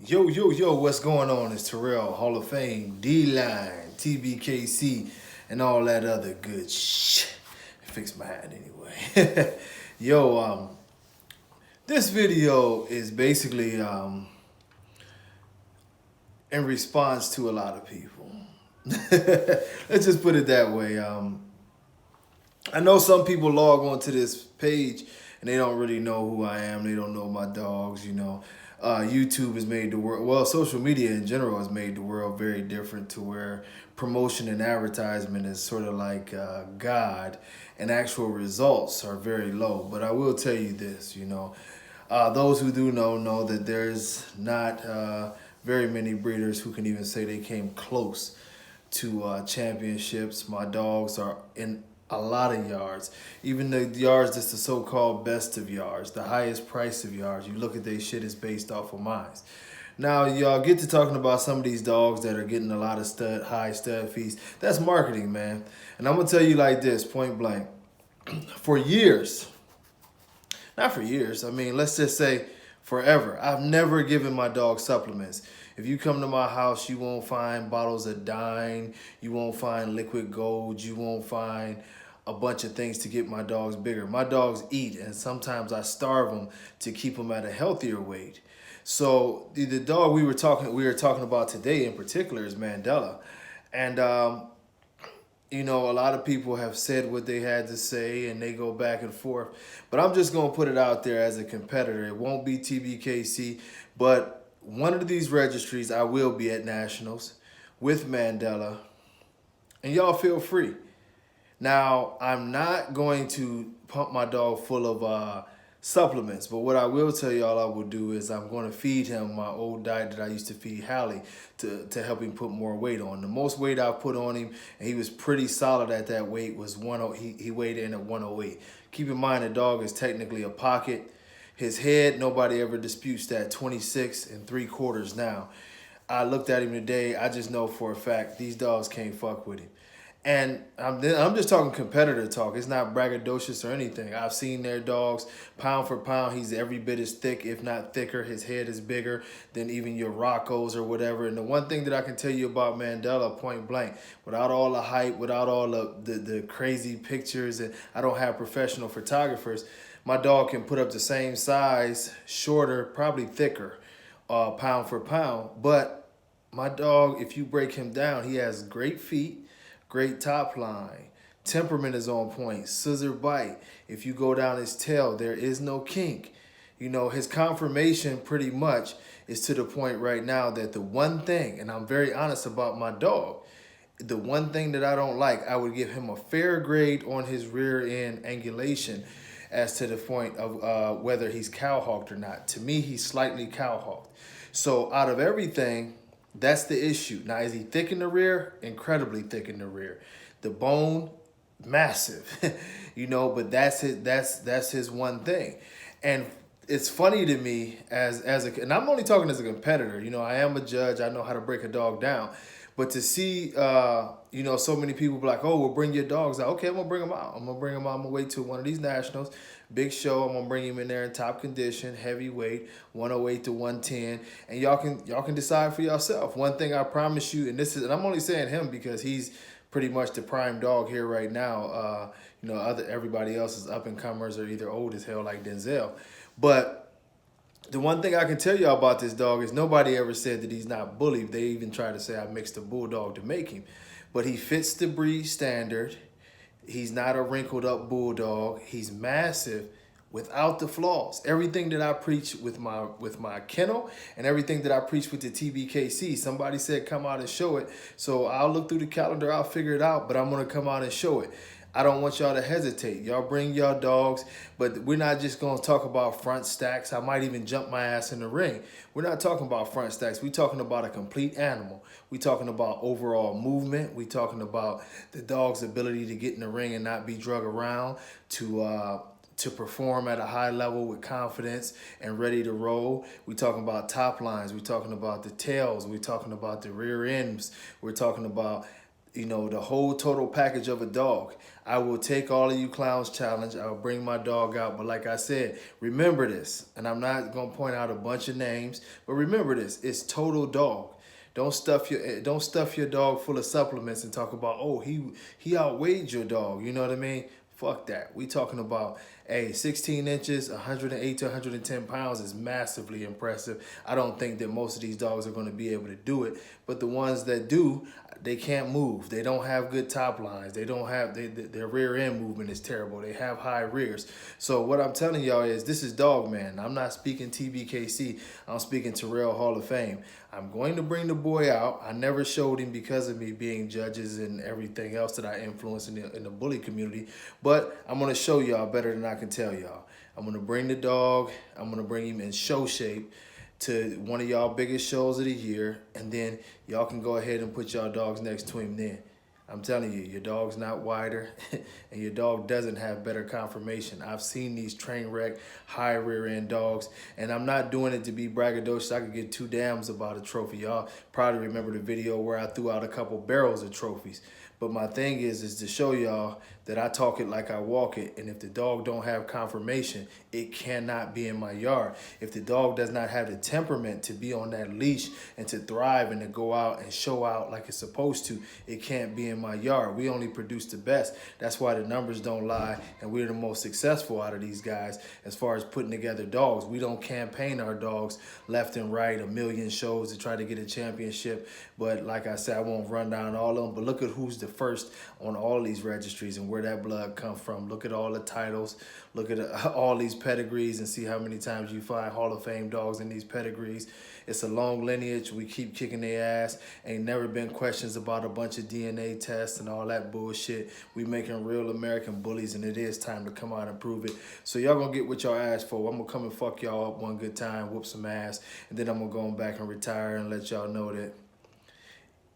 Yo, what's going on? It's Terrell, Hall of Fame, D-Line, TBKC, and all that other good shit. Fix my hat anyway. This video is basically in response to a lot of people. Let's just put it that way. I know some people log onto this page and they don't really know who I am. They don't know my dogs, YouTube has made the world, well, social media in general has made the world very different to where promotion and advertisement is sort of like God and actual results are very low. But I will tell you this, those who do know that there's not very many breeders who can even say they came close to championships. My dogs are in a lot of yards, even the yards that's the so-called best of yards, the highest price of yards. You look at their shit is based off of mine. Now y'all get to talking about some of these dogs that are getting a lot of high stud fees. That's marketing, man. And I'm gonna tell you like this, point blank. For years, not for years, I mean, let's just say forever, I've never given my dog supplements. If you come to my house, you won't find bottles of Dine, you won't find liquid gold, you won't find a bunch of things to get my dogs bigger. My dogs eat, and sometimes I starve them to keep them at a healthier weight. So the dog we were talking about today in particular is Mandela. And a lot of people have said what they had to say and they go back and forth. But I'm just going to put it out there as a competitor. It won't be TBKC, but one of these registries I will be at Nationals with Mandela. And y'all feel free. Now, I'm not going to pump my dog full of supplements, but what I will tell y'all I will do is I'm going to feed him my old diet that I used to feed Hallie to help him put more weight on. The most weight I put on him, and he was pretty solid at that weight, was he weighed in at 108. Keep in mind the dog is technically a pocket. His head, nobody ever disputes that, 26 3/4 now. I looked at him today. I just know for a fact these dogs can't fuck with him. And I'm just talking competitor talk. It's not braggadocious or anything. I've seen their dogs pound for pound. He's every bit as thick, if not thicker. His head is bigger than even your Roccos or whatever. And the one thing that I can tell you about Mandela, point blank, without all the hype, without all the crazy pictures, and I don't have professional photographers, my dog can put up the same size, shorter, probably thicker, pound for pound. But my dog, if you break him down, he has great feet, great top line. Temperament is on point. Scissor bite. If you go down his tail, there is no kink. His conformation pretty much is to the point right now that the one thing, and I'm very honest about my dog, the one thing that I don't like, I would give him a fair grade on his rear end angulation as to the point of whether he's cowhawked or not. To me, he's slightly cowhawked. So out of everything, that's the issue. Now, is he thick in the rear? Incredibly thick in the rear. The bone, massive, but that's his one thing. And it's funny to me and I'm only talking as a competitor. I am a judge. I know how to break a dog down. But to see, so many people be like, oh, well, bring your dogs out. Okay, I'm going to bring them out. I'm going to bring them out. I'm going to wait till one of these nationals. Big show. I'm going to bring him in there in top condition, heavyweight, 108 to 110. And y'all can decide for yourself. One thing I promise you, and I'm only saying him because he's pretty much the prime dog here right now. Everybody else is up-and-comers or either old as hell like Denzel. But the one thing I can tell y'all about this dog is nobody ever said that he's not bullied. They even try to say I mixed a bulldog to make him. But he fits the breed standard. He's not a wrinkled up bulldog. He's massive without the flaws. Everything that I preach with my kennel and everything that I preach with the TBKC, somebody said come out and show it. So I'll look through the calendar, I'll figure it out, but I'm going to come out and show it. I don't want y'all to hesitate. Y'all bring y'all dogs, but we're not just going to talk about front stacks. I might even jump my ass in the ring. We're not talking about front stacks. We're talking about a complete animal. We're talking about overall movement. We're talking about the dog's ability to get in the ring and not be drug around, to perform at a high level with confidence and ready to roll. We're talking about top lines. We're talking about the tails. We're talking about the rear ends. We're talking about you know, the whole total package of a dog. I will take all of you clowns challenge. I'll bring my dog out. But like I said, remember this. And I'm not going to point out a bunch of names. But remember this. It's total dog. Don't stuff your dog full of supplements and talk about, oh, he outweighed your dog. You know what I mean? Fuck that. We talking about, hey, 16 inches, 108 to 110 pounds is massively impressive. I don't think that most of these dogs are going to be able to do it. But the ones that do, they can't move. They don't have good top lines. They don't have, their rear end movement is terrible. They have high rears. So what I'm telling y'all is this is Dog Man. I'm not speaking TBKC. I'm speaking Terrell Hall of Fame. I'm going to bring the boy out. I never showed him because of me being judges and everything else that I influence in the bully community. But I'm going to show y'all better than I can tell y'all. I'm going to bring the dog. I'm going to bring him in show shape to one of y'all biggest shows of the year, and then y'all can go ahead and put y'all dogs next to him then. I'm telling you, your dog's not wider and your dog doesn't have better conformation. I've seen these train wreck, high rear end dogs, and I'm not doing it to be braggadocious. I could get 2 dams about a trophy. Y'all probably remember the video where I threw out a couple barrels of trophies. But my thing is to show y'all that I talk it like I walk it. And if the dog don't have conformation, it cannot be in my yard. If the dog does not have the temperament to be on that leash and to thrive and to go out and show out like it's supposed to, it can't be in my yard. We only produce the best. That's why the numbers don't lie. And we're the most successful out of these guys as far as putting together dogs. We don't campaign our dogs left and right, a million shows to try to get a championship. But like I said, I won't run down all of them. But look at who's the first on all these registries and where that blood comes from. Look at all the titles. Look at all these pedigrees and see how many times you find Hall of Fame dogs in these pedigrees. It's a long lineage. We keep kicking their ass. Ain't never been questions about a bunch of DNA tests and all that bullshit. We making real American bullies, and it is time to come out and prove it. So y'all gonna get what y'all asked for. I'm gonna come and fuck y'all up one good time, whoop some ass, and then I'm gonna go back and retire and let y'all know that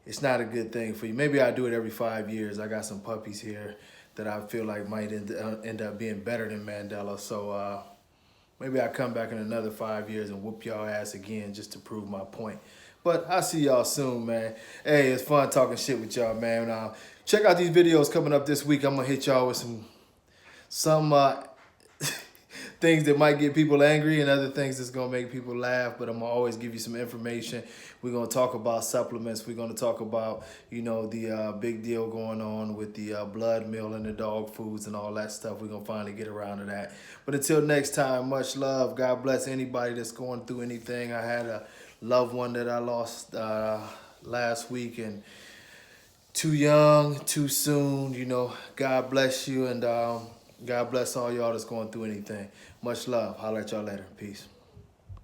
it's not a good thing for you. Maybe I do it every 5 years. I got some puppies here that I feel like might end up being better than Mandela. So maybe I come back in another 5 years and whoop y'all ass again just to prove my point. But I'll see y'all soon, man. Hey, it's fun talking shit with y'all, man. Check out these videos coming up this week. I'm going to hit y'all with some things that might get people angry and other things that's going to make people laugh, but I'm going to always give you some information. We're going to talk about supplements. We're going to talk about, you know, the big deal going on with the blood meal and the dog foods and all that stuff. We're going to finally get around to that. But until next time, much love. God bless anybody that's going through anything. I had a loved one that I lost last week, and too young, too soon, you know. God bless you, and God bless all y'all that's going through anything. Much love. Holler at y'all later. Peace.